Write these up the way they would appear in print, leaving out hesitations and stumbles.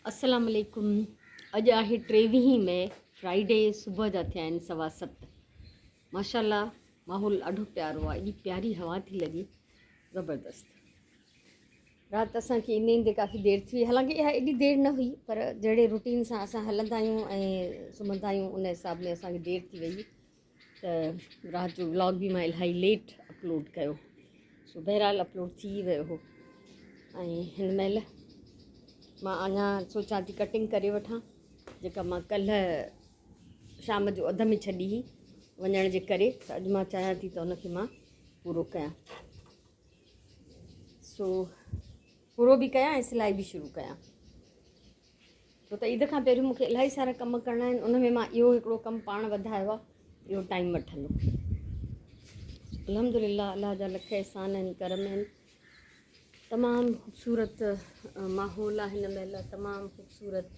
अस्सलाम वालेकुम। अॼु आहे 23 मई, फ्राइडे। सुबुह जा थिया आहिनि 7:15। माशाल्लाह माहौल ॾाढो प्यारो आहे, एॾी प्यारी हवा थी लॻे, ज़बरदस्त। राति असांखे ईंदे ईंदे काफ़ी देरि थी वई, हालांकि इहा एॾी देरि न हुई, पर जहिड़े रूटीन सां असां हलंदा आहियूं ऐं सुम्हंदा आहियूं उन हिसाब में असांखे देरि थी वई। त राति जो व्लॉग बि मां इलाही लेट अपलोड कयो, सो बहरहाल अपलोड थी वियो हो। ऐं हिन महिल मां अञा सोचां थी कटिंग करे वठां, जेका मां कल्ह शाम जो अध में छॾी हुई वञण जे करे, त अॼु मां चाहियां थी त उनखे मां पूरो कयां। सो पूरो बि कयां ऐं सिलाई बि शुरू कयां, छो त ईद खां पहिरियों मूंखे इलाही सारा कम करणा आहिनि। उन में मां इहो हिकिड़ो कमु पाण वधायो आहे, इहो टाइम वठंदो। अल्हम्दुलिल्लाह, अलाह जा लख एहसान आहिनि, करम आहिनि। तमामु ख़ूबसूरत माहौल आहे हिन महिल, तमामु ख़ूबसूरत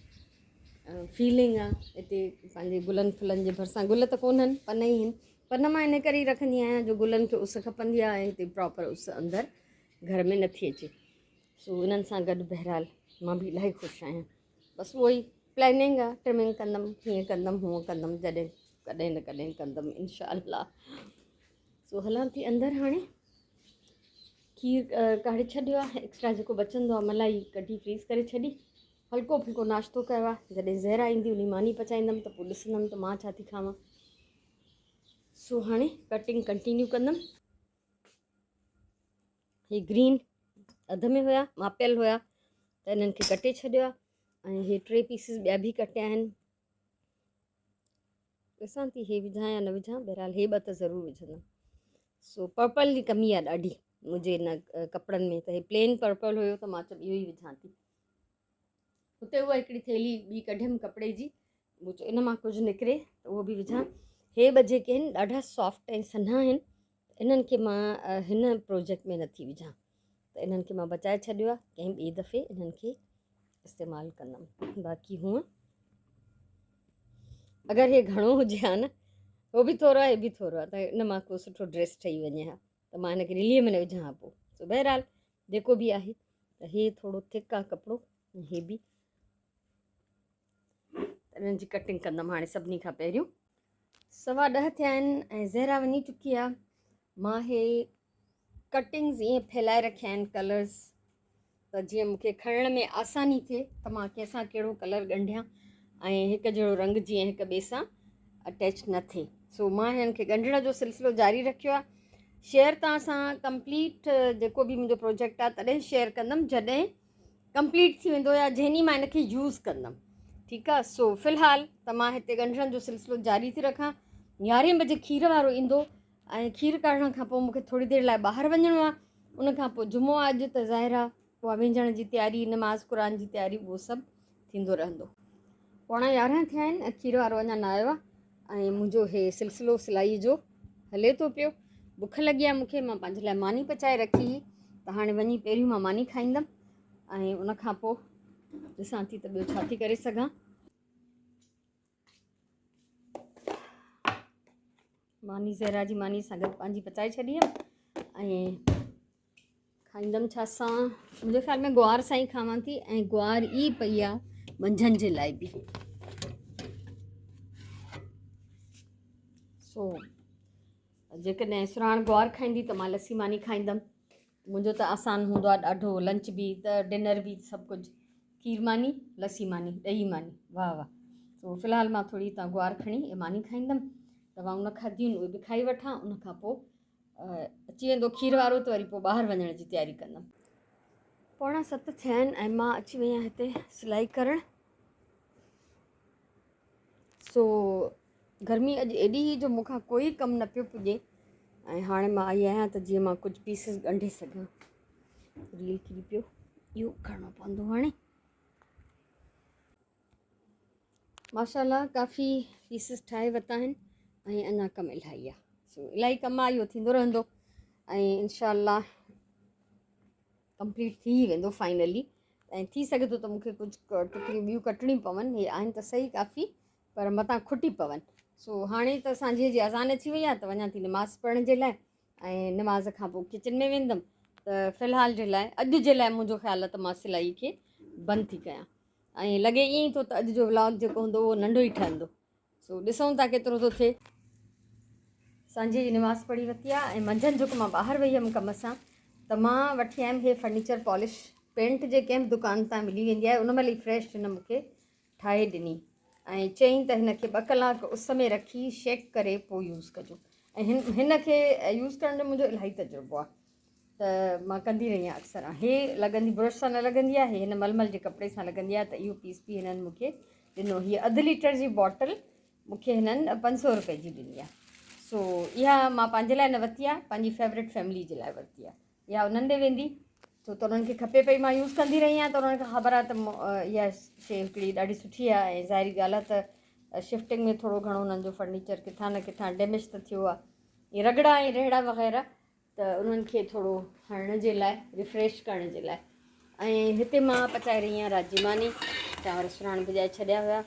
फीलिंग आहे हिते। पंहिंजे गुलनि फुलनि जे भरिसां, गुल त कोन्हनि, पन ई आहिनि, पन मां इन करे ई रखंदी आहियां जो गुलनि खे उस खपंदी आहे, हिते प्रॉपर उस अंदरि घर में नथी अचे। सो इन्हनि सां गॾु बहरहाल मां बि इलाही ख़ुशि आहियां। बसि उहो ई प्लैनिंग आहे, ट्रिमिंग कंदमि, हीअं कंदमि, हूअं कंदमि, जॾहिं कॾहिं न कॾहिं कंदमि इनशा अल्लाह। सो हलां थी अंदरि। हाणे खीर काढ़े छॾियो आहे, एक्स्ट्रा जेको बचंदो आहे मलाई कढी फ्रीज़ करे छॾी, हल्को फुल्को नाश्तो कयो आहे। जॾहिं ज़हरा ईंदी उन मानी पचाईंदमि त पोइ ॾिसंदमि त मां छा थी खावां। सो हाणे कटिंग कंटिन्यू कंदमि। हे ग्रीन अध में हुया, मापियल हुया, त इन्हनि खे कटे छॾियो आहे। ऐं हे 3 पीसिस ॿिया बि कटिया आहिनि। ॾिसां थी हे विझां या न विझां, बहरहाल हे 2 त ज़रूरु विझंदमि। सो पर्पल जी कमी आहे ॾाढी मुंहिंजे इन कपिड़नि में, त हे प्लेन पर्पल हुयो त मां चयो इहो ई विझां थी। हुते उहा हिकिड़ी थैली ॿी कढियमि कपिड़े जी, मूं चयो इन मां कुझु निकिरे त उहो बि विझां। हे 2 जेके आहिनि ॾाढा सॉफ्ट ऐं सन्हा आहिनि, इन्हनि खे मां हिन प्रोजेक्ट में नथी विझां, त इन्हनि खे मां बचाए छॾियो आहे। कंहिं ॿिए दफ़े इन्हनि खे इस्तेमालु कंदमि। बाक़ी हूअं अगरि हे घणो हुजे हा न, उहो बि थोरो आहे, हे बि थोरो आहे, त इन मां को सुठो ड्रेस ठही वञे हा, त मां हिनखे रिलीअ में न विझां हा पोइ। सो बहरहाल जेको बि आहे, त हे थोरो थिक आहे कपिड़ो, हे बि इन्हनि जी कटिंग कंदमि हाणे सभिनी खां पहिरियों। 10:15 थिया आहिनि ऐं ज़हरा वञी चुकी आहे। मां हे कटिंग्स ईअं फैलाए रखिया आहिनि कलर्स, त जीअं मूंखे खणण में आसानी थिए त मां कंहिंसां कहिड़ो कलर ॻंढियां ऐं हिकु जहिड़ो रंग जीअं हिक ॿिए सां अटैच न थिए। सो मां हिननि खे ॻंढण जो सिलसिलो जारी रखियो आहे। शेयर तव्हां सां कंप्लीट जेको बि मुंहिंजो प्रोजेक्ट आहे तॾहिं शेयर कंदमि जॾहिं कंप्लीट थी वेंदो या जंहिं ॾींहुं मां हिनखे यूज़ कंदमि, ठीकु आहे। सो फ़िलहालु त मां हिते ॻंढण जो सिलसिलो जारी थी रखां। 11 बजे खीर वारो ईंदो ऐं खीर काढ़ण खां पोइ मूंखे थोरी देरि लाइ ॿाहिरि वञिणो आहे। उन खां पोइ जुमो आहे अॼु, त ज़ाहिरा उहा वेंझण जी तयारी, नमाज़ क़ुरान जी तयारी, उहो सभु थींदो रहंदो। 11:15 थिया आहिनि ऐं खीर वारो अञा न आयो आहे ऐं मुंहिंजो हे सिलसिलो सिलाई जो हले थो पियो। बुख लॻी आहे मूंखे, मां पंहिंजे लाइ मानी पचाए रखी हुई, त हाणे वञी पहिरियों मां मानी खाईंदमि ऐं उन खां पोइ ॾिसां थी त ॿियो छा थी करे सघां। मानी ज़हरा जी मानी सां गॾु पंहिंजी पचाए छॾी आहे ऐं खाईंदमि छा सां, मुंहिंजे ख़्याल में ग्वार सां ई खावां थी, ऐं ग्वार ई पई आहे मंझंदि जे लाइ बि। सो जेकॾहिं सुराण ग्वार खाईंदी त मां लसी मानी खाईंदमि। मुंहिंजो त आसान हूंदो आहे ॾाढो, लंच बि त डिनर बि सभु कुझु खीर मानी, लसी मानी, ॾही मानी, वाह वाह। सो फ़िलहालु मां थोरी हितां ग्वार खणी ऐं मानी खाईंदमि। तव्हां उन खाधियूं उहे बि खाई वठां, उन खां पोइ अची वेंदो खीर वारो, त वरी पोइ ॿाहिरि वञण जी तयारी कंदमि। 6:45 थिया आहिनि ऐं मां अची वई आहियां हिते सिलाई करणु। सो गर्मी अॼु एॾी हुई जो मूंखां कोई कमु न पियो पुॼे ऐं हाणे मां आई आहियां त जीअं मां कुझु पीसिस ॻंढे सघां। रील किरी पियो, इहो करिणो पवंदो हाणे। माशाल्लाह काफ़ी पीसिस ठाहे वरिता आहिनि ऐं अञा कमु इलाही आहे। सो इलाही कमु आहे, इहो थींदो रहंदो ऐं इंशाअल्लाह कंप्लीट थी वेंदो फाइनली। ऐं थी सघे थो त मूंखे कुझु टुकड़ियूं ॿियूं कटणियूं पवनि, हे आहिनि त सही काफ़ी, पर मतां खुटी पवनि। सो हाणे त सांझे जी अज़ान अची वई आहे, त वञा थी नमाज़ पढ़ण जे लाइ ऐं नमाज़ खां पोइ किचन में वेंदमि। त फ़िलहाल जे लाइ, अॼु जे लाइ मुंहिंजो ख़्यालु आहे त मां सिलाई खे बंदि थी कयां। ऐं लॻे ईअं ई थो त अॼु जो व्लॉग जेको हूंदो उहो नंढो ई ठहंदो। सो ॾिसूं था केतिरो थो थिए। सांझे जी निमाज़ पढ़ी वरिती आहे ऐं मंझंदि जेको मां ॿाहिरि वई हुअमि कम सां त मां वठी आयमि इहे फर्नीचर पॉलिश। पेंट जे कंहिं बि दुकान तां मिली वेंदी आहे, उन महिल ई फ्रेश हिन मूंखे ठाहे ॾिनी ऐं चयईं त हिन खे 2 कलाक उस में रखी शेक करे पोइ यूज़ कजो। ऐं हिन खे यूज़ करण जो मुंहिंजो इलाही तजुर्बो आहे, त मां कंदी रही आहियां अक्सर। हे लॻंदी ब्रश सां न लॻंदी आहे, हिन मलमल जे कपिड़े सां लॻंदी आहे। त इहो पीस बि हिननि मूंखे ॾिनो। हीअ 1/2 लीटर जी बॉटल मूंखे हिननि 500 रुपए जी ॾिनी आहे। सो इहा मां पंहिंजे लाइ न वरिती आहे, पंहिंजी फेवरेट फैमिली जे लाइ वरिती आहे। इहा उन्हनि ॾे वेंदी छो त उन्हनि खे खपे पई, मां यूज़ कंदी रही आहियां, त उन्हनि खे ख़बर आहे त इहा शइ हिकिड़ी ॾाढी सुठी आहे। ऐं ज़ाहिरी ॻाल्हि आहे त शिफ्टिंग में थोरो घणो उन्हनि जो फर्नीचर किथां न किथां डैमेज त थियो आहे, इहे रगड़ा ऐं रेहड़ा वग़ैरह, त उन्हनि खे थोरो हणण जे लाइ, रिफ्रेश करण जे लाइ। ऐं हिते मां पचाए रही आहियां रात जी मानी। चांवर सुराण भिॼाए छॾिया हुआ ऐं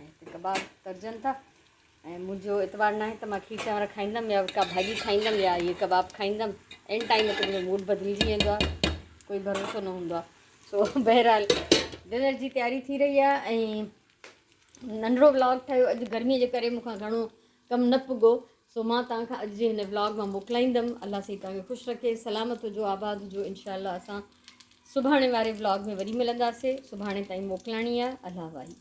हिते कबाब तरजनि था। ऐं मुंहिंजो इतवार न आहे त मां खीर चांवर खाईंदमि या का भाॼी खाईंदमि या इहे कबाब खाईंदमि। एन टाइम ते मुंहिंजो मूड बदिलिजी वेंदो आहे, कोई भरोसो न हूंदो आहे। सो बहरहाल डिनर जी तयारी थी रही आहे ऐं नंढिड़ो व्लॉग ठहियो अॼु। गर्मीअ जे करे मूंखां घणो कमु न पुॻो, सो मां तव्हांखां अॼु जे हिन व्लॉग मां मोकिलाईंदमि। अलाह साईं तव्हांखे ख़ुशि रखे, सलामत हुजो, आबाद हुजो। इनशा असां सुभाणे वारे व्लॉग में वरी मिलंदासीं। सुभाणे ताईं मोकिलाणी आहे। अलाह वाही।